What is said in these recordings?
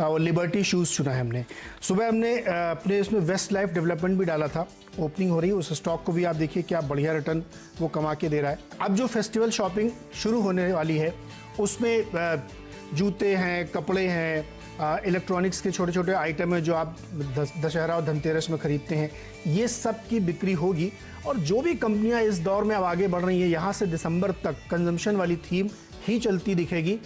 और liberty shoes चुना है हमने। सुबह हमने अपने इसमें वेस्ट लाइफ डेवलपमेंट भी डाला था, ओपनिंग हो रही है, उस स्टॉक को भी आप देखिए क्या बढ़िया रिटर्न वो कमा के दे रहा है। अब जो फेस्टिवल शॉपिंग शुरू होने वाली है उसमें जूते हैं, कपड़े हैं, इलेक्ट्रॉनिक्स के छोटे छोटे आइटम हैं जो आप दशहरा और धनतेरस में खरीदते हैं, ये सब की बिक्री होगी। और जो भी कंपनियां इस दौर में अब आगे बढ़ रही हैं, यहाँ से दिसंबर तक कंजम्पशन वाली थीम ही चलती दिखेगी।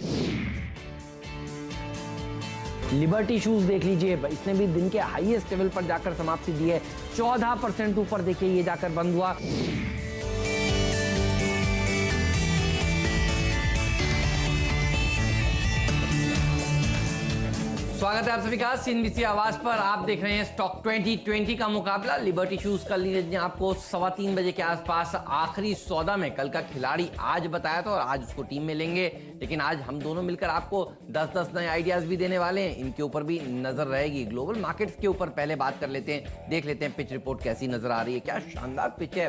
लिबर्टी शूज देख लीजिए, इसने भी दिन के हाईएस्ट लेवल पर जाकर समाप्ति दी है, 14% ऊपर देखिए ये जाकर बंद हुआ। स्वागत है आप सभी का सीएनबीसी आवाज पर। आप देख रहे हैं स्टॉक 2020 का मुकाबला। लिबर्टी शूज कल नीरज ने आपको 3:15 बजे के आसपास आखिरी सौदा में कल का खिलाड़ी आज बताया था और आज उसको टीम में लेंगे, लेकिन आज हम दोनों मिलकर आपको 10-10 नए आइडियाज भी देने वाले हैं। इनके ऊपर भी नजर रहेगी। ग्लोबल मार्केट्स के ऊपर पहले बात कर लेते हैं, देख लेते हैं पिच रिपोर्ट कैसी नजर आ रही है। क्या शानदार पिच है,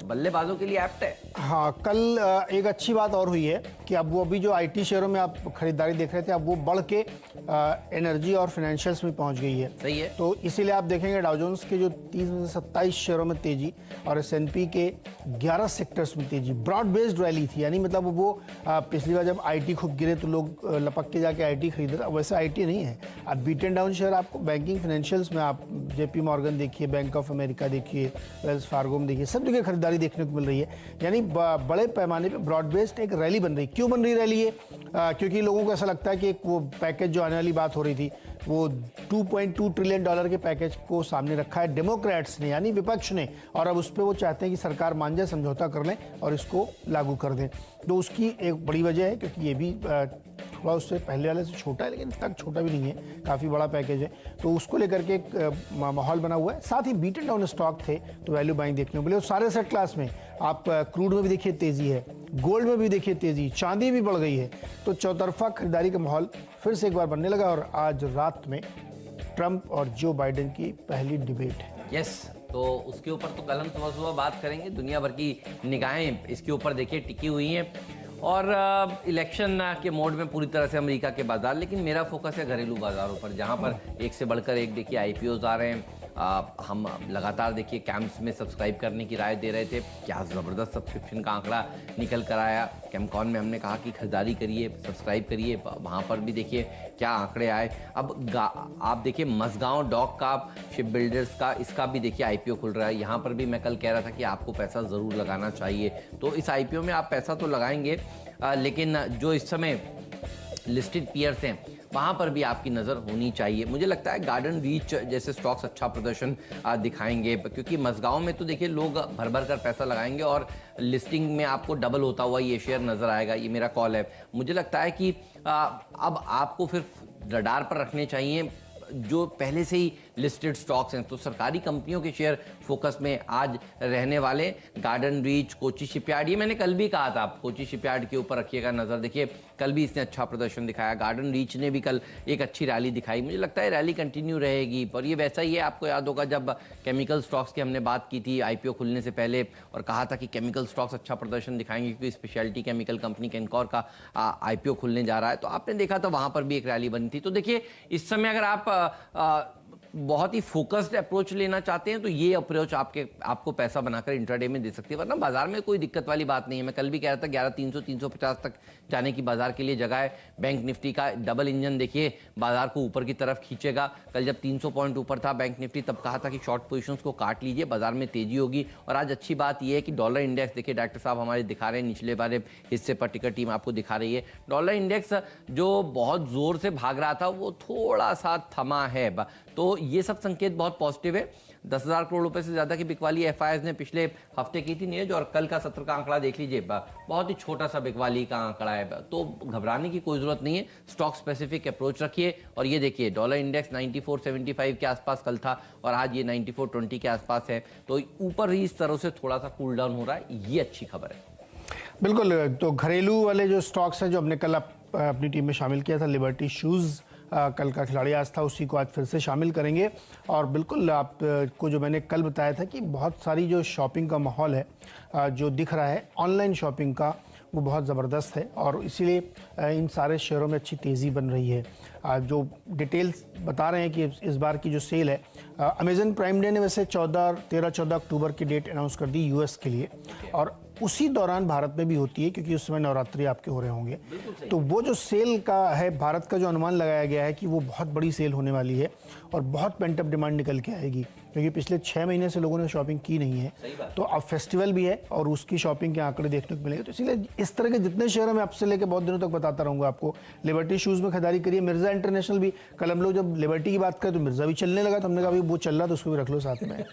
बल्लेबाजों के लिए एप्ट है। हाँ, कल एक अच्छी बात और हुई है कि अब वो अभी जो आईटी शेयरों में आप खरीदारी देख रहे थे, अब वो बढ़ के एनर्जी और फाइनेंशियल्स में पहुंच गई है। सही है। तो इसीलिए आप देखेंगे डाउ जोन्स के जो 30 में से 27 शेयरों में तेजी और एसएनपी के 11 सेक्टर्स में तेजी, ब्रॉड बेस्ड रैली थी। यानी मतलब वो पिछली बार जब आईटी खूब गिरे तो लोग लपक के जाके आईटी खरीदे, अब वैसे आईटी नहीं है। अब बीटन डाउन शेयर आपको बैंकिंग फाइनेंशियल्स में आप जेपी मॉर्गन देखिए, बैंक ऑफ अमेरिका देखिए, वेल्स फार्गो में देखिए, सब जगह खरीदारी देखने को मिल रही है। यानी बड़े पैमाने पर ब्रॉड बेस्ड एक रैली बन रही। क्यों बन रही रैली है? क्योंकि लोगों को ऐसा लगता है कि एक वो पैकेज जो आने वाली बात हो रही थी, वो $2.2 ट्रिलियन के पैकेज को सामने रखा है डेमोक्रेट्स ने, यानी विपक्ष ने, और अब उस पर वो चाहते हैं कि सरकार मान जाए, समझौता कर लें और इसको लागू कर दें। तो उसकी एक बड़ी वजह है, क्योंकि ये भी थोड़ा उससे पहले वाले से छोटा है, लेकिन तक छोटा भी नहीं है, काफ़ी बड़ा पैकेज है। तो उसको लेकर के एक माहौल बना हुआ है। साथ ही बीटन डाउन स्टॉक थे तो वैल्यू बाइंग देखने को मिले। सारे सेट क्लास में आप क्रूड में भी देखिए तेज़ी है, गोल्ड में भी देखिए तेज़ी, चांदी भी बढ़ गई है। तो चौतरफा खरीदारी का माहौल फिर से एक बार बनने लगा। और आज रात में ट्रंप और जो बाइडेन की पहली डिबेट है। यस, तो उसके ऊपर तो कल हम सुबह सुबह बात करेंगे। दुनिया भर की निगाहें इसके ऊपर देखिए टिकी हुई हैं और इलेक्शन के मोड में पूरी तरह से अमेरिका के बाजार, लेकिन मेरा फोकस है घरेलू बाजारों पर, जहां पर एक से बढ़कर एक देखिए आईपीओज आ रहे हैं। हम लगातार देखिए कैंप्स में सब्सक्राइब करने की राय दे रहे थे, क्या ज़बरदस्त सब्सक्रिप्शन का आंकड़ा निकल कर आया। कैमकॉन में हमने कहा कि खरीदारी करिए, सब्सक्राइब करिए, वहाँ पर भी देखिए क्या आंकड़े आए। अब आप देखिए मझगांव डॉक का, शिप बिल्डर्स का, इसका भी देखिए आईपीओ खुल रहा है। यहाँ पर भी मैं कल कह रहा था कि आपको पैसा ज़रूर लगाना चाहिए। तो इस आईपीओ में आप पैसा तो लगाएंगे, लेकिन जो इस समय लिस्टेड पीयर्स हैं वहाँ पर भी आपकी नज़र होनी चाहिए। मुझे लगता है गार्डन रीच जैसे स्टॉक्स अच्छा प्रदर्शन दिखाएंगे, क्योंकि मझगांव में तो देखिए लोग भर भर कर पैसा लगाएंगे और लिस्टिंग में आपको डबल होता हुआ ये शेयर नज़र आएगा। ये मेरा कॉल है। मुझे लगता है कि अब आपको फिर रडार पर रखने चाहिए जो पहले से ही लिस्टेड स्टॉक्स हैं। तो सरकारी कंपनियों के शेयर फोकस में आज रहने वाले। गार्डन रीच, कोची शिपयार्ड, ये मैंने कल भी कहा था, आप कोची शिपयार्ड के ऊपर रखिएगा नज़र। देखिए कल भी इसने अच्छा प्रदर्शन दिखाया। गार्डन रीच ने भी कल एक अच्छी रैली दिखाई। मुझे लगता है रैली कंटिन्यू रहेगी। और ये वैसा ही है, आपको याद होगा जब केमिकल स्टॉक्स की हमने बात की थी आईपीओ खुलने से पहले, और कहा था कि केमिकल स्टॉक्स अच्छा प्रदर्शन दिखाएंगे क्योंकि स्पेशलिटी केमिकल कंपनी कैनकोर का आईपीओ खुलने जा रहा है। तो आपने देखा था वहाँ पर भी एक रैली बनी थी। तो देखिए इस समय अगर आप बहुत ही फोकस्ड अप्रोच लेना चाहते हैं तो ये अप्रोच आपको पैसा बनाकर इंट्राडे में दे सकती है, वरना बाजार में कोई दिक्कत वाली बात नहीं है। मैं कल भी कह रहा था 11,300 350 तक जाने की बाजार के लिए जगह है। बैंक निफ्टी का डबल इंजन देखिए बाजार को ऊपर की तरफ खींचेगा। कल जब 300 पॉइंट ऊपर था बैंक निफ्टी, तब कहा था कि शॉर्ट पोजीशंस को काट लीजिए, बाजार में तेजी होगी। और आज अच्छी बात यह है कि डॉलर इंडेक्स देखिए डायरेक्टर साहब हमारे दिखा रहे हैं, निचले वाले हिस्से पर टिकर टीम आपको दिखा रही है। डॉलर इंडेक्स जो बहुत जोर से भाग रहा था वो थोड़ा सा थमा है। तो ये सब संकेत बहुत पॉजिटिव है। 10,000 करोड़ रुपए से ज्यादा की बिकवाली एफआईआईज ने पिछले हफ्ते की थी नीरज, और कल का सत्र का आंकड़ा देख लीजिए, बहुत ही छोटा सा बिकवाली का आंकड़ा है। तो घबराने की कोई जरूरत नहीं है, स्टॉक स्पेसिफिक अप्रोच रखिए। और ये देखिए डॉलर इंडेक्स 94.75 के आसपास कल था और आज ये 94.20 के आसपास है। तो ऊपर ही इस तरह से थोड़ा सा कूल डाउन हो रहा है, ये अच्छी खबर है। बिल्कुल। तो घरेलू वाले जो स्टॉक्स हैं जो हमने कल अपनी टीम में शामिल किया था, लिबर्टी शूज़ कल का खिलाड़ी आज था, उसी को आज फिर से शामिल करेंगे। और बिल्कुल आपको जो मैंने कल बताया था कि बहुत सारी जो शॉपिंग का माहौल है जो दिख रहा है ऑनलाइन शॉपिंग का, वो बहुत ज़बरदस्त है और इसीलिए इन सारे शेयरों में अच्छी तेज़ी बन रही है। जो डिटेल्स बता रहे हैं कि इस बार की जो सेल है, अमेजन प्राइम डे ने वैसे 13-14 अक्टूबर की डेट अनाउंस कर दी यूएस के लिए, और उसी दौरान भारत में भी होती है क्योंकि उस समय नवरात्रि आपके हो रहे होंगे। तो वो जो सेल का है, भारत का जो अनुमान लगाया गया है कि वो बहुत बड़ी सेल होने वाली है और बहुत पेंट अप डिमांड निकल के आएगी, क्योंकि पिछले 6 महीने से लोगों ने शॉपिंग की नहीं है। तो अब फेस्टिवल भी है और उसकी शॉपिंग के आंकड़े देखने को मिलेंगे। तो इसीलिए इस तरह के जितने शेयर मैं आपसे लेकर बहुत दिनों तक बताता रहूँगा आपको। लिबर्टी शूज़ में खरीदारी करिए, मिर्ज़ा इंटरनेशनल भी। कल हम लोग जब लिबर्टी की बात करें तो मिर्ज़ा भी चलने लगा, तो हमने कहा भाई वो चल रहा तो उसको भी रख लो साथ में,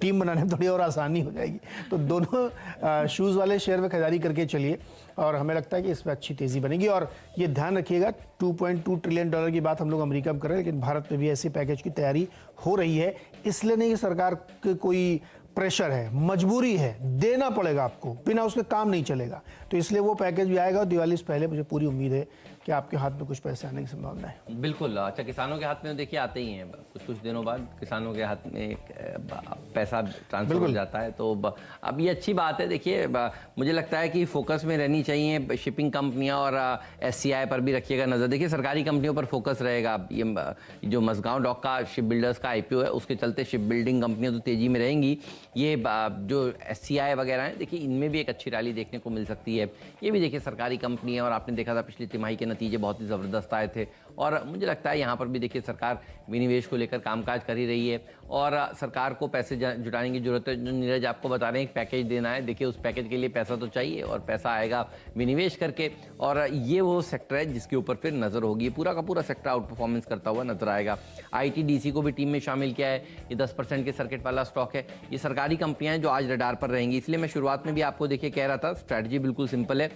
टीम बनाने में थोड़ी और आसानी हो जाएगी। तो दोनों शूज़ वाले शेयर में खरीदारी करके चलिए और हमें लगता है कि इसमें अच्छी तेज़ी बनेगी। और ये ध्यान रखिएगा, $2.2 ट्रिलियन की बात हम लोग अमेरिका में कर रहे हैं, लेकिन भारत में भी ऐसे पैकेज की तैयारी हो रही है। इसलिए नहीं कि सरकार के कोई प्रेशर है, मजबूरी है, देना पड़ेगा आपको, बिना उसके काम नहीं चलेगा। तो इसलिए वो पैकेज भी आएगा और दिवाली से पहले मुझे पूरी उम्मीद है कि आपके हाथ में कुछ पैसे आने की संभावना है। बिल्कुल। अच्छा, किसानों के हाथ में देखिए आते ही हैं, कुछ दिनों बाद किसानों के हाथ में पैसा ट्रांसफर हो जाता है। तो अब ये अच्छी बात है। देखिए, मुझे लगता है कि फोकस में रहनी चाहिए शिपिंग कंपनियां और SCI पर भी रखिएगा नज़र। देखिए, सरकारी कंपनियों पर फोकस रहेगा। ये जो मसगांव डॉक का शिप बिल्डर्स का IPO है, उसके चलते शिप बिल्डिंग कंपनियां तो तेज़ी में रहेंगी। ये जो SCI वगैरह हैं, देखिए इनमें भी एक अच्छी रैली देखने को मिल सकती है। ये भी देखिए सरकारी कंपनी है और आपने देखा था पिछली तिमाही के नतीजे बहुत ही ज़बरदस्त आए थे। और मुझे लगता है यहाँ पर भी देखिए सरकार विनिवेश को लेकर कामकाज कर ही रही है और सरकार को पैसे जुटाने की जरूरत है। जो नीरज आपको बता रहे हैं एक पैकेज देना है, देखिए उस पैकेज के लिए पैसा तो चाहिए और पैसा आएगा विनिवेश करके। और ये वो सेक्टर है जिसके ऊपर फिर नज़र होगी। पूरा का पूरा सेक्टर आउट परफॉर्मेंस करता हुआ नजर आएगा। ITDC को भी टीम में शामिल किया है। ये 10% के सर्किट वाला स्टॉक है। ये सरकारी कंपनियां हैं जो आज रडार पर रहेंगी। इसलिए मैं शुरुआत में भी आपको देखिए कह रहा था, स्ट्रैटेजी बिल्कुल सिंपल है।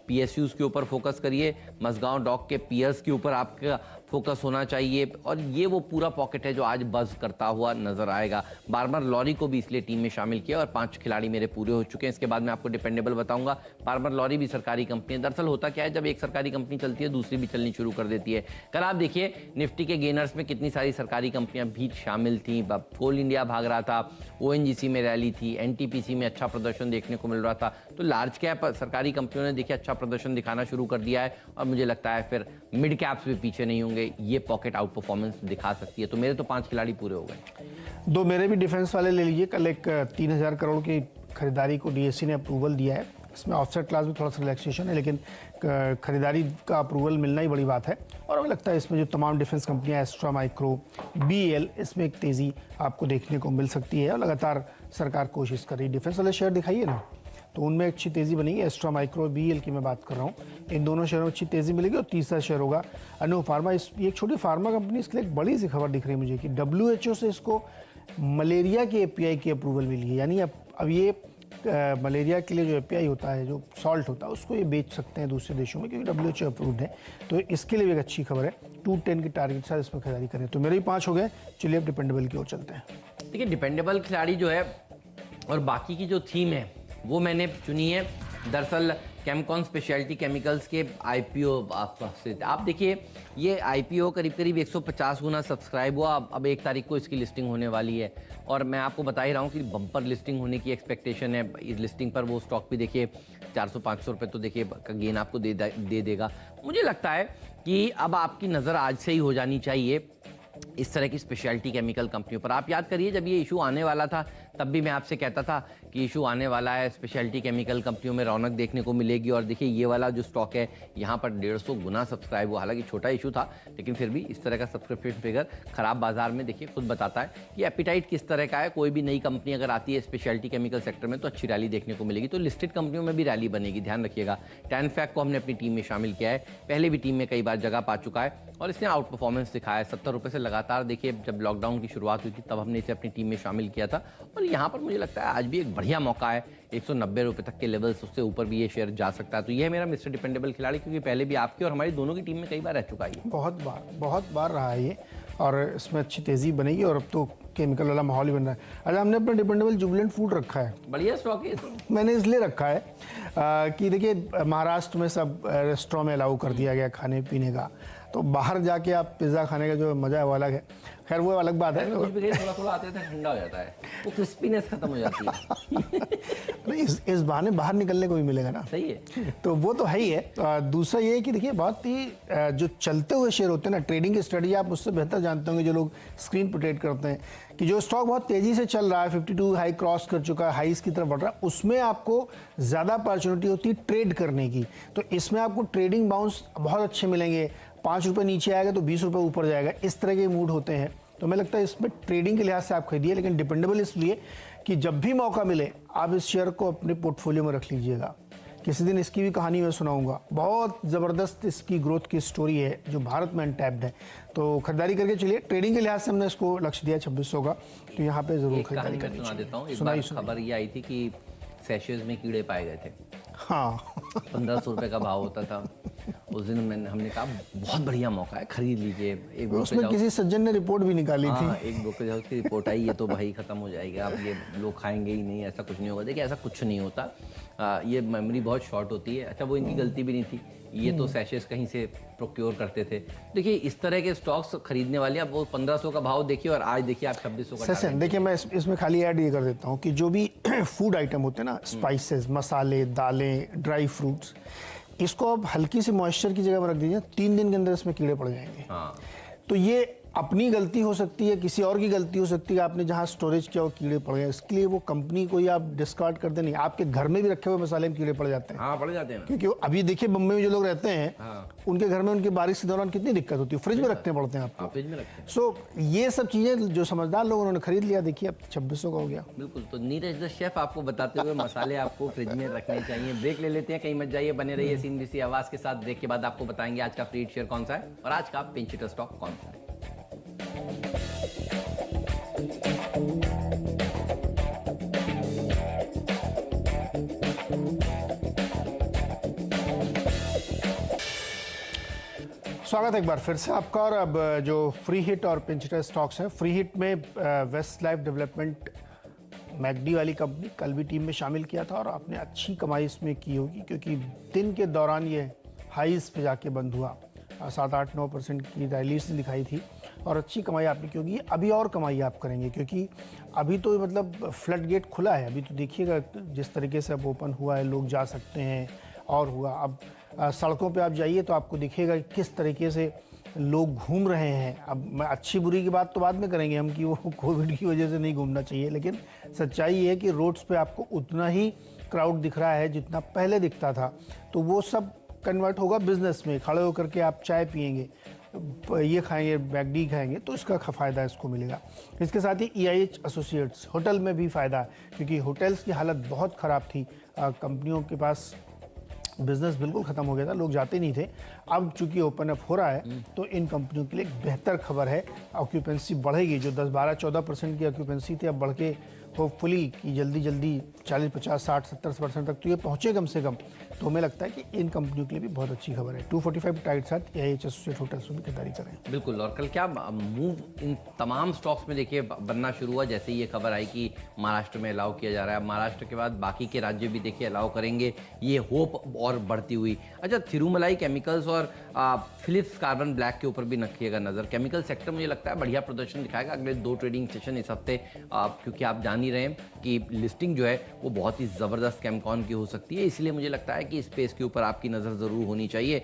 PSUs के ऊपर फोकस करिए, मसगांव डॉक के पियर्स के ऊपर आपका फोकस होना चाहिए और ये वो पूरा पॉकेट है जो आज बज़ करता हुआ नजर आएगा। बार्बर लॉरी को भी इसलिए टीम में शामिल किया और 5 खिलाड़ी मेरे पूरे हो चुके हैं। इसके बाद मैं आपको डिपेंडेबल बताऊंगा। बार्बर लॉरी भी सरकारी कंपनी है। दरअसल होता क्या है, जब एक सरकारी कंपनी चलती है दूसरी भी चलनी शुरू कर देती है। कल आप देखिए निफ्टी के गेनर्स में कितनी सारी सरकारी कंपनियां भी शामिल थी। कोल इंडिया भाग रहा था, ONGC में रैली थी, NTPC में अच्छा प्रदर्शन देखने को मिल रहा था। तो लार्ज कैप सरकारी कंपनियों ने देखिए अच्छा प्रदर्शन दिखाना शुरू कर दिया है और मुझे लगता है फिर मिड कैप्स भी पीछे नहीं होंगे। ये पॉकेट आउट परफॉर्मेंस दिखा सकती है। तो मेरे तो 5 खिलाड़ी पूरे हो गए। 2 मेरे भी डिफेंस वाले ले लीजिए। कल एक 3000 करोड़ की खरीदारी को DSC ने अप्रूवल दिया है। इसमें ऑफसेट क्लास में थोड़ा सा रिलैक्सेशन है, लेकिन खरीदारी का अप्रूवल मिलना ही बड़ी बात है। और हमें लगता है इसमें जो तमाम डिफेंस कंपनियां, एस्ट्रा माइक्रो, BEL, इसमें एक तेज़ी आपको देखने को मिल सकती है और लगातार सरकार कोशिश कर रही है। डिफेंस वाले शेयर दिखाइए ना, तो उनमें अच्छी तेज़ी बनेगी। एस्ट्रा माइक्रो, BEL की मैं बात कर रहा हूँ, इन दोनों शेयरों में अच्छी तेज़ी मिलेगी। और तीसरा शेयर होगा अनु फार्मा। ये एक छोटी फार्मा कंपनी, इसके लिए एक बड़ी सी खबर दिख रही है मुझे कि WHO से इसको मलेरिया के API की अप्रूवल मिली है। यानी अब ये मलेरिया के लिए जो API होता है, जो सॉल्ट होता है, उसको ये बेच सकते हैं दूसरे देशों में क्योंकि WHO अप्रूव्ड है। तो इसके लिए भी एक अच्छी खबर है। 210 की टारगेट के साथ इसमें खरीदारी करें। तो मेरे ही 5 हो गए। चलिए अब डिपेंडेबल की ओर चलते हैं। देखिए, डिपेंडेबल खिलाड़ी जो है और बाकी की जो थीम है वो मैंने चुनी है। दरअसल केमकॉन स्पेशलिटी केमिकल्स के IPO से आप देखिए, ये IPO करीब करीब 150 गुना सब्सक्राइब हुआ। अब 1 तारीख को इसकी लिस्टिंग होने वाली है और मैं आपको बता ही रहा हूँ कि बम्पर लिस्टिंग होने की एक्सपेक्टेशन है। इस लिस्टिंग पर वो स्टॉक भी देखिए 400-500 रुपये तो देखिए का गेन आपको दे देगा। मुझे लगता है कि अब आपकी नज़र आज से ही हो जानी चाहिए इस तरह की स्पेशलिटी केमिकल कंपनियों पर। आप याद करिए जब ये इशू आने वाला था तब भी मैं आपसे कहता था कि इशू आने वाला है, स्पेशलिटी केमिकल कंपनियों में रौनक देखने को मिलेगी। और देखिए ये वाला जो स्टॉक है यहाँ पर 150 गुना सब्सक्राइब हुआ। हालांकि छोटा इशू था लेकिन फिर भी इस तरह का सब्सक्रिप्शन फिगर खराब बाजार में देखिए खुद बताता है कि एपिटाइट किस तरह का है। कोई भी नई कंपनी अगर आती है स्पेशलिटी केमिकल सेक्टर में तो अच्छी रैली देखने को मिलेगी। तो लिस्टेड कंपनियों में भी रैली बनेगी, ध्यान रखिएगा। टैनफैक को हमने अपनी टीम में शामिल किया है, पहले भी टीम में कई बार जगह पा चुका है और इसने आउट परफॉर्मेंस दिखाया है। 70 रुपये से लगातार देखिए जब लॉकडाउन की शुरुआत हुई थी तब हमने इसे अपनी टीम में शामिल किया था और यहाँ पर मुझे लगता है आज भी एक बढ़िया मौका है। 190 रुपये तक के लेवल्स, उससे ऊपर भी ये शेयर जा सकता है। तो ये है मेरा मिस्टर डिपेंडेबल खिलाड़ी, क्योंकि पहले भी आपकी और हमारी दोनों की टीम में कई बार रह चुका है। बहुत बार रहा है ये और इसमें अच्छी तेज़ी बनेगी और अब तो केमिकल वाला माहौल ही बन रहा है। अच्छा, हमने अपना डिपेंडेबल जुबिलेंट फूड रखा है। बढ़िया स्टॉक है। मैंने इसलिए रखा है कि देखिए महाराष्ट्र में सब रेस्टोरेंट में अलाउ कर दिया गया खाने पीने का। तो बाहर जाके आप पिज़्ज़ा खाने का जो मज़ा है वो अलग है। खैर वो अलग बात है। कुछ भी कहीं थोड़ा थोड़ा आते थे ठंडा हो जाता है, वो क्रिस्पीनेस खत्म हो जाती है। नहीं, इस बहाने बाहर निकलने को भी मिलेगा ना। सही है। तो वो तो है ही है। दूसरा ये है कि देखिए बहुत ही जो चलते हुए शेयर होते हैं ना, ट्रेडिंग की स्ट्रेटजी आप उससे बेहतर जानते होंगे जो लोग स्क्रीन पर ट्रेड करते हैं, कि जो स्टॉक बहुत तेजी से चल रहा है, 52 हाई क्रॉस कर चुका है, हाईस की तरफ बढ़ रहा है, उसमें आपको ज़्यादा अपॉर्चुनिटी होती है ट्रेड करने की। तो इसमें आपको ट्रेडिंग बाउंस बहुत अच्छे मिलेंगे। 5 रुपये नीचे आएगा तो 20 रुपये ऊपर जाएगा, इस तरह के मूड होते हैं। तो मैं लगता है इसमें ट्रेडिंग के लिहाज से आप खरीदिए, लेकिन डिपेंडेबल इसलिए कि जब भी मौका मिले आप इस शेयर को अपने पोर्टफोलियो में रख लीजिएगा। किसी दिन इसकी भी कहानी मैं सुनाऊंगा, बहुत ज़बरदस्त इसकी ग्रोथ की स्टोरी है जो भारत में अनटैप्ड है। तो खरीदारी करके चलिए। ट्रेडिंग के लिहाज से हमने इसको लक्ष्य दिया 2600 का, तो यहाँ पे जरूर खरीदारी करनी सुना चाहिए। देता हूँ। एक बार खबर ये आई थी कि सैशेज में कीड़े पाए गए थे। हाँ 1500 रुपये का भाव होता था उस दिन। हमने कहा बहुत बढ़िया मौका है, खरीद लीजिए। एक उसमें किसी सज्जन ने रिपोर्ट भी निकाली थी। एक ब्रोकर हाउस की रिपोर्ट आई, ये तो भाई खत्म हो जाएगा, अब ये लोग खाएंगे ही नहीं, ऐसा कुछ नहीं होगा। देखिए ऐसा कुछ नहीं होता, ये मेमोरी बहुत शॉर्ट होती है। अच्छा वो इनकी गलती भी नहीं थी, ये तो सैशेस कहीं से प्रोक्योर करते थे। देखिए इस तरह के स्टॉक्स खरीदने वाले, अब वो 1500 का भाव देखिए और आज देखिए आप 2600 का। सेशन देखिए, मैं इसमें खाली ऐड ये कर देता हूँ कि जो भी फूड आइटम होते हैं ना, स्पाइसेस, मसाले, दालें, ड्राई फ्रूट्स, इसको आप हल्की सी मॉइस्चर की जगह में रख दीजिए, 3 दिन के अंदर इसमें कीड़े पड़ जाएंगे। हाँ। तो ये अपनी गलती हो सकती है, किसी और की गलती हो सकती है, आपने जहाँ स्टोरेज किया वो कीड़े पड़ गए, इसके लिए वो कंपनी को ही आप डिस्कार्ड कर दे। नहीं, आपके घर में भी रखे हुए मसाले में कीड़े पड़ जाते हैं। हाँ पड़ जाते हैं, क्योंकि अभी देखिए बम्बई में जो लोग रहते हैं, हाँ। उनके घर में उनकी बारिश के दौरान कितनी दिक्कत होती है, फ्रिज में रखने पड़ते हैं आपको। फ्रिज में रखते हैं। सो ये सब चीज़ें जो समझदार लोग उन्होंने खरीद लिया, देखिए अब 2600 का हो गया। बिल्कुल। तो नीरज द शेफ आपको बताते हुए मसाले आपको फ्रिज में रखने चाहिए। ब्रेक ले लेते हैं, कहीं मत जाइए, बने रहिए सीनबीसी आवाज़ के साथ। ब्रेक के बाद आपको बताएंगे आज का फ्रीड शेयर कौन सा है और आज का पिंच हिटर स्टॉक कौन सा है। स्वागत है एक बार फिर से आपका। और अब जो फ्री हिट और पिंच हिटर स्टॉक्स हैं, फ्री हिट में वेस्ट लाइफ डेवलपमेंट मैकडी वाली कंपनी कल भी टीम में शामिल किया था और आपने अच्छी कमाई इसमें की होगी, क्योंकि दिन के दौरान ये हाईज पे जाके बंद हुआ। 7-8-9% की रैलीज दिखाई थी और अच्छी कमाई आपने की होगी। अभी और कमाई आप करेंगे, क्योंकि अभी तो मतलब फ्लड गेट खुला है। अभी तो देखिएगा जिस तरीके से अब ओपन हुआ है, लोग जा सकते हैं और हुआ। अब सड़कों पे आप जाइए तो आपको दिखेगा कि किस तरीके से लोग घूम रहे हैं। अब मैं अच्छी बुरी की बात तो बाद में करेंगे हम कि वो कोविड की वजह से नहीं घूमना चाहिए, लेकिन सच्चाई ये है कि रोड्स पे आपको उतना ही क्राउड दिख रहा है जितना पहले दिखता था। तो वो सब कन्वर्ट होगा बिजनेस में। खड़े होकर के आप चाय पियेंगे, ये खाएंगे, मैकडी खाएंगे, तो इसका फ़ायदा इसको मिलेगा। इसके साथ ही EIH एसोसिएट्स होटल में भी फ़ायदा है, क्योंकि होटल्स की हालत बहुत ख़राब थी। कंपनियों के पास बिजनेस बिल्कुल ख़त्म हो गया था, लोग जाते नहीं थे। अब चूंकि ओपन अप हो रहा है तो इन कंपनियों के लिए एक बेहतर खबर है। ऑक्यूपेंसी बढ़ेगी, जो 10-12-14% की ऑक्यूपेंसी थी अब बढ़ के होपफुली कि जल्दी 40, 50, 60, 70% तक तो ये पहुँचे कम से कम। तो हमें लगता है कि इन कंपनियों के लिए भी बहुत अच्छी खबर है। 245 टाइट साथ EIH एसोसिएट होटल्स में भी खरीदारी करें। बिल्कुल। और कल क्या मूव इन तमाम स्टॉक्स में देखिए बनना शुरू हुआ जैसे ही ये खबर आई कि महाराष्ट्र में अलाउ किया जा रहा है। महाराष्ट्र के बाद बाकी के राज्य भी देखिए अलाउ करेंगे, ये होप और बढ़ती हुई। अच्छा, थिरुमलाई केमिकल्स और फिलिप्स कार्बन ब्लैक के ऊपर भी रखिएगा नज़र। केमिकल सेक्टर मुझे लगता है बढ़िया प्रदर्शन दिखाएगा अगले 2 ट्रेडिंग सेशन इस हफ्ते, क्योंकि आप जान ही रहे हैं कि लिस्टिंग जो है वो बहुत ही ज़बरदस्त केमकॉन की हो सकती है। इसलिए मुझे लगता है कि स्पेस के ऊपर आपकी नज़र ज़रूर होनी चाहिए।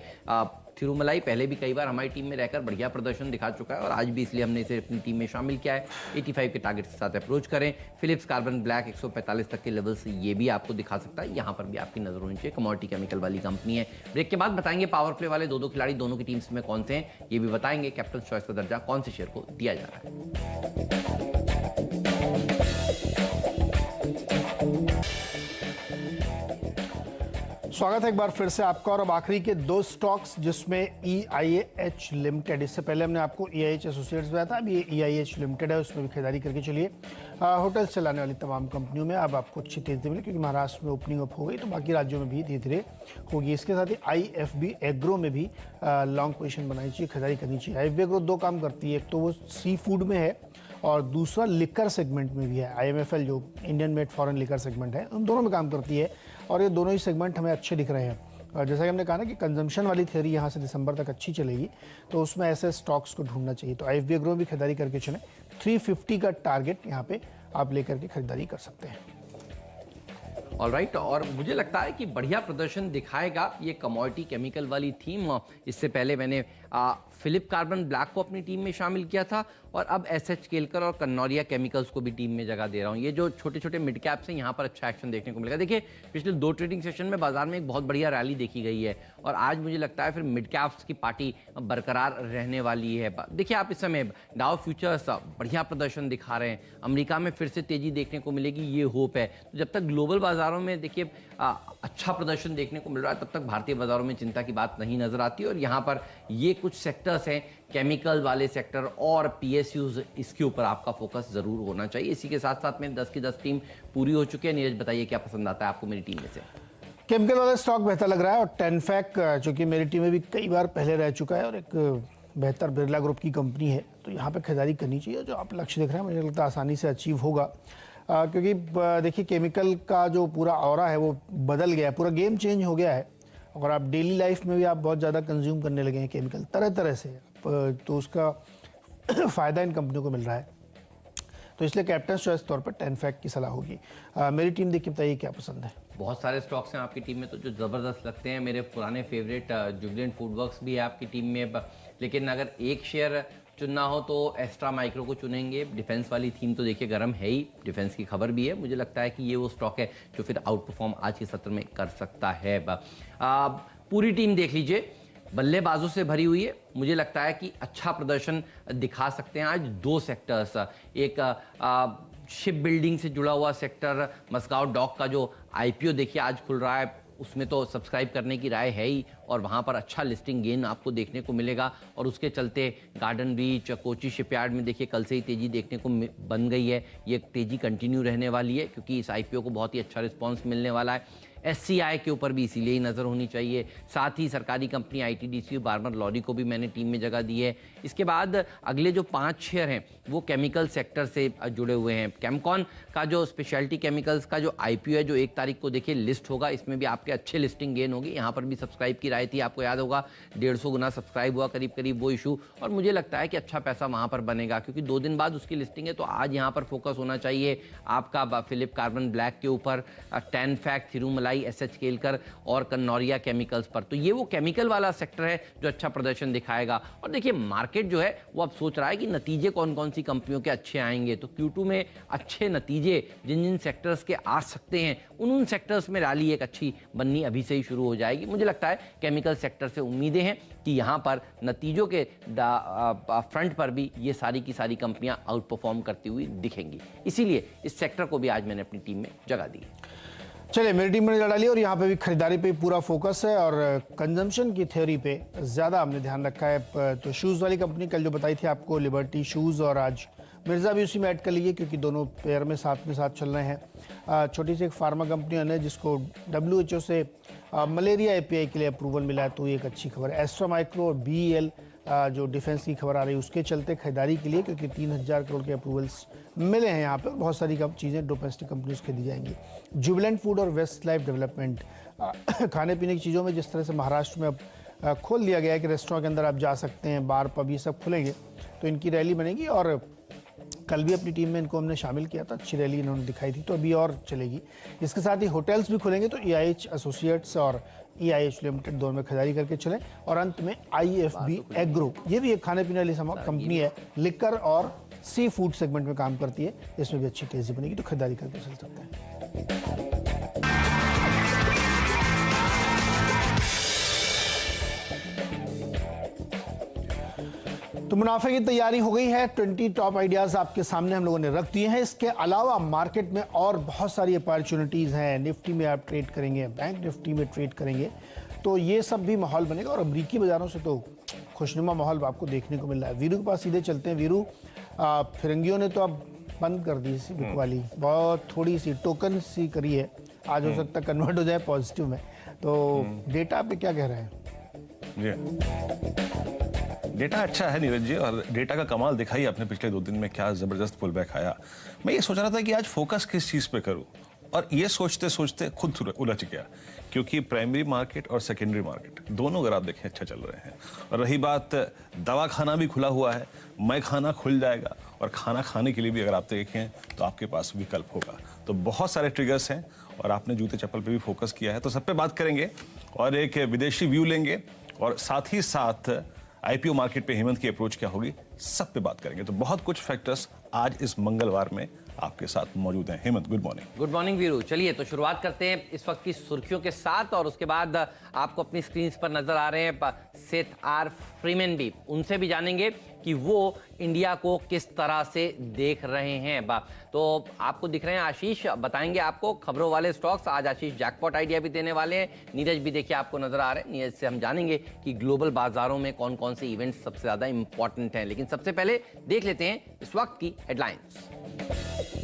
थिरुमलाई पहले भी कई बार हमारी टीम में रहकर बढ़िया प्रदर्शन दिखा चुका है और आज भी इसलिए हमने इसे अपनी टीम में शामिल किया है। 85 के टारगेट के साथ अप्रोच करें। फिलिप्स कार्बन ब्लैक 145 तक के लेवल से ये भी आपको दिखा सकता है, यहाँ पर भी आपकी नजर होनी चाहिए। कमोडिटी केमिकल वाली कंपनी है। ब्रेक के बाद बताएंगे पावर प्ले वाले 2 खिलाड़ी दोनों की टीम्स में कौन से हैं, ये भी बताएंगे। कैप्टन चॉइस का दर्जा कौन से शेयर को दिया जा रहा है। स्वागत है एक बार फिर से आपका। और अब आखिरी के 2 स्टॉक्स जिसमें EIH लिमिटेड, इससे पहले हमने आपको EIH एसोसिएट्स बताया था, अब ये EIH लिमिटेड है, उसमें भी खरीदारी करके चलिए। होटल्स चलाने वाली तमाम कंपनियों में अब आपको अच्छी तेजी मिली, क्योंकि महाराष्ट्र में ओपनिंग अप हो गई तो बाकी राज्यों में भी धीरे धीरे होगी। इसके साथ ही IFB एग्रो में भी लॉन्ग पोजीशन बनानी चाहिए, खरीदारी करनी चाहिए। IFB एग्रो 2 काम करती है, एक तो वो सी फूड में है और दूसरा लिकर सेगमेंट में भी है। IMFL जो Indian made foreign liquor segment है, उन दोनों में काम करती है और ये दोनों ही सेगमेंट हमें अच्छे दिख रहे हैं। और जैसा कि हमने कहा ना कि कंजम्पशन वाली थ्योरी यहाँ से दिसंबर तक अच्छी चलेगी, तो उसमें ऐसे स्टॉक्स को ढूंढना चाहिए। तो IFB एग्रो में भी खरीदारी करके चलें। 350 का टारगेट यहाँ पे आप लेकर के खरीदारी कर सकते हैं। ऑलराइट, और मुझे लगता है कि बढ़िया प्रदर्शन दिखाएगा ये कमोडिटी केमिकल वाली थीम। इससे पहले मैंने फिलिप कार्बन ब्लैक को अपनी टीम में शामिल किया था और अब SH केलकर और कन्नौरिया केमिकल्स को भी टीम में जगह दे रहा हूँ। ये जो छोटे छोटे मिड कैप्स हैं, यहाँ पर अच्छा एक्शन देखने को मिलेगा। देखिए, पिछले 2 ट्रेडिंग सेशन में बाजार में एक बहुत बढ़िया रैली देखी गई है और आज मुझे लगता है फिर मिड कैप्स की पार्टी बरकरार रहने वाली है। देखिए, आप इस समय डाउ फ्यूचर्स बढ़िया प्रदर्शन दिखा रहे हैं, अमेरिका में फिर से तेजी देखने को मिलेगी, ये होप है। तो जब तक ग्लोबल बाजारों में देखिए अच्छा प्रदर्शन देखने को मिल रहा है, तब तक भारतीय बाजारों में चिंता की बात नहीं नजर आती। और यहाँ पर ये कुछ सेक्टर्स हैं, केमिकल वाले सेक्टर और PSUs, इसके ऊपर आपका फोकस जरूर होना चाहिए। इसी के साथ साथ में 10 की 10 टीम पूरी हो चुकी है। नीरज, बताइए क्या पसंद आता है आपको मेरी टीम में से? केमिकल वाला स्टॉक बेहतर लग रहा है और टेनफैक चूंकि मेरी टीम में भी कई बार पहले रह चुका है और एक बेहतर बिरला ग्रुप की कंपनी है, तो यहाँ पे खरीदारी करनी चाहिए। जो आप लक्ष्य देख रहे हैं मुझे लगता है आसानी से अचीव होगा, क्योंकि देखिए केमिकल का जो पूरा ऑरा है वो बदल गया है, पूरा गेम चेंज हो गया है। और आप डेली लाइफ में भी आप बहुत ज़्यादा कंज्यूम करने लगे हैं केमिकल तरह तरह से, तो उसका फ़ायदा इन कंपनियों को मिल रहा है। तो इसलिए कैप्टन चॉइस तौर पर टेनफैक की सलाह होगी। मेरी टीम देख के बताइए क्या पसंद है। बहुत सारे स्टॉक्स हैं आपकी टीम में तो जो ज़बरदस्त लगते हैं। मेरे पुराने फेवरेट जुबिलेंट फूडवर्क्स भी है आपकी टीम में, लेकिन अगर एक शेयर चुनना हो तो एस्ट्रा माइक्रो को चुनेंगे। डिफेंस वाली थीम तो देखिए गर्म है ही, डिफेंस की खबर भी है। मुझे लगता है कि ये वो स्टॉक है जो फिर आउट परफॉर्म आज के सत्र में कर सकता है। पूरी टीम देख लीजिए, बल्लेबाजों से भरी हुई है। मुझे लगता है कि अच्छा प्रदर्शन दिखा सकते हैं आज 2 सेक्टर्स। एक शिप बिल्डिंग से जुड़ा हुआ सेक्टर, मस्गांव डॉक का जो IPO देखिए आज खुल रहा है, उसमें तो सब्सक्राइब करने की राय है ही और वहाँ पर अच्छा लिस्टिंग गेन आपको देखने को मिलेगा। और उसके चलते गार्डन रीच, कोची शिपयार्ड में देखिए कल से ही तेज़ी देखने को बन गई है। ये तेज़ी कंटिन्यू रहने वाली है क्योंकि इस IPO को बहुत ही अच्छा रिस्पॉन्स मिलने वाला है। SCI के ऊपर भी इसीलिए ही नज़र होनी चाहिए। साथ ही सरकारी कंपनी ITDC बार्मर लॉरी को भी मैंने टीम में जगह दी है। इसके बाद अगले जो 5 शेयर हैं वो केमिकल सेक्टर से जुड़े हुए हैं। केमकॉन का जो स्पेशलिटी केमिकल्स का जो IPO है जो 1 तारीख को देखिए लिस्ट होगा, इसमें भी आपके अच्छे लिस्टिंग गेन होगी। यहाँ पर भी सब्सक्राइब की राय थी, आपको याद होगा 150 गुना सब्सक्राइब हुआ करीब करीब वो इशू, और मुझे लगता है कि अच्छा पैसा वहाँ पर बनेगा क्योंकि 2 दिन बाद उसकी लिस्टिंग है। तो आज यहाँ पर फोकस होना चाहिए आपका फिलिप कार्बन ब्लैक के ऊपर, टेनफैक, थिरुमलाई, SH केलकर और कन्नौरिया केमिकल्स पर। तो ये वो केमिकल वाला सेक्टर है जो अच्छा प्रदर्शन दिखाएगा। और देखिए मार्केट जो है वो अब सोच रहा है कि नतीजे कौन कौन सी कंपनियों के अच्छे आएंगे। तो Q2 में अच्छे नतीजे जिन जिन सेक्टर्स के आ सकते हैं उन सेक्टर्स में रैली एक अच्छी बननी अभी से ही शुरू हो जाएगी। मुझे लगता है केमिकल सेक्टर से उम्मीदें हैं कि यहाँ पर नतीजों के फ्रंट पर भी ये सारी की सारी कंपनियां आउट परफॉर्म करती हुई दिखेंगी। इसीलिए इस सेक्टर को भी आज मैंने अपनी टीम में जगह दी। चलिए, मेरी टीम ने जगह डाली और यहाँ पे भी खरीदारी पे पूरा फोकस है और कंजम्पशन की थ्योरी पे ज़्यादा हमने ध्यान रखा है। तो शूज़ वाली कंपनी कल जो बताई थी आपको, लिबर्टी शूज़, और आज मिर्ज़ा भी उसी में ऐड कर लीजिए क्योंकि दोनों पेयर में साथ चल रहे हैं। छोटी सी एक फार्मा कंपनी है जिसको WHO से मलेरिया API के लिए अप्रूवल मिला है, तो ये एक अच्छी खबर है। एस्ट्रा माइक्रो और BEL जो डिफेंस की खबर आ रही है उसके चलते खरीदारी के लिए, क्योंकि 3000 करोड़ के अप्रूवल्स मिले हैं यहाँ पे, बहुत सारी चीज़ें डोमेस्टिक कंपनीज के दी जाएंगी। जुबिलेंट फूड और वेस्ट लाइफ डेवलपमेंट, खाने पीने की चीज़ों में जिस तरह से महाराष्ट्र में अब खोल दिया गया है कि रेस्टोरेंट के अंदर आप जा सकते हैं, बार पब ये सब खुलेंगे, तो इनकी रैली बनेगी। और कल भी अपनी टीम में इनको हमने शामिल किया था, अच्छी रैली इन्होंने दिखाई थी, तो अभी और चलेगी। इसके साथ ही होटल्स भी खुलेंगे, तो EIH एसोसिएट्स और EIH लिमिटेड दोनों में खरीदारी करके चलें। और अंत में IFB एग्रो, ये भी एक खाने पीने वाली कंपनी है, लिकर और सी फूड सेगमेंट में काम करती है, इसमें भी अच्छी तेजी बनेगी, तो खरीदारी करके चल सकते हैं। तो मुनाफे की तैयारी हो गई है, 20 टॉप आइडियाज आपके सामने हम लोगों ने रख दिए हैं। इसके अलावा मार्केट में और बहुत सारी अपॉर्चुनिटीज़ हैं। निफ्टी में आप ट्रेड करेंगे, बैंक निफ्टी में ट्रेड करेंगे, तो ये सब भी माहौल बनेगा। और अमरीकी बाजारों से तो खुशनुमा माहौल आपको देखने को मिल रहा है। वीरू के पास सीधे चलते हैं। वीरू, फिरंगियों ने तो अब बंद कर दी इसी बुक वाली, बहुत थोड़ी सी टोकन सी करी है, आज हो सकता है कन्वर्ट हो जाए पॉजिटिव में। तो डेटा पे क्या कह रहे हैं? डेटा अच्छा है नीरज जी, और डेटा का कमाल दिखाई आपने पिछले 2 दिन में, क्या जबरदस्त पुल बैक आया। मैं ये सोच रहा था कि आज फोकस किस चीज पे करूं, और ये सोचते सोचते खुद उलझ गया, क्योंकि प्राइमरी मार्केट और सेकेंडरी मार्केट दोनों अगर आप देखें अच्छा चल रहे हैं। और रही बात, दवा खाना भी खुला हुआ है, मैं खाना खुल जाएगा, और खाना खाने के लिए भी अगर आप देखें तो आपके पास विकल्प होगा। तो बहुत सारे ट्रिगर्स हैं, और आपने जूते चप्पल पे भी फोकस किया है, तो सब पे बात करेंगे और एक विदेशी व्यू लेंगे, और साथ ही साथ आईपीओ मार्केट पे हेमंत की अप्रोच क्या होगी, सब पे बात करेंगे। तो बहुत कुछ फैक्टर्स आज इस मंगलवार में आपके साथ मौजूद हैं। Hemant, good morning. Good morning Veeru. चलिए तो शुरुआत करते हैं इस वक्त की सुर्खियों के साथ, और उसके बाद आपको अपनी स्क्रीन पर नजर आ रहे हैं सेथ आर फ्रीमैन भी, उनसे भी जानेंगे कि वो इंडिया को किस तरह से देख रहे हैं। तो आपको दिख रहे हैं आशीष, बताएंगे आपको खबरों वाले स्टॉक्स। आज आशीष जैकपॉट आइडिया भी देने वाले हैं। नीरज भी देखिए आपको नजर आ रहे हैं, नीरज से हम जानेंगे कि ग्लोबल बाजारों में कौन कौन से इवेंट्स सबसे ज्यादा इंपॉर्टेंट हैं। लेकिन सबसे पहले देख लेते हैं इस वक्त की हेडलाइंस।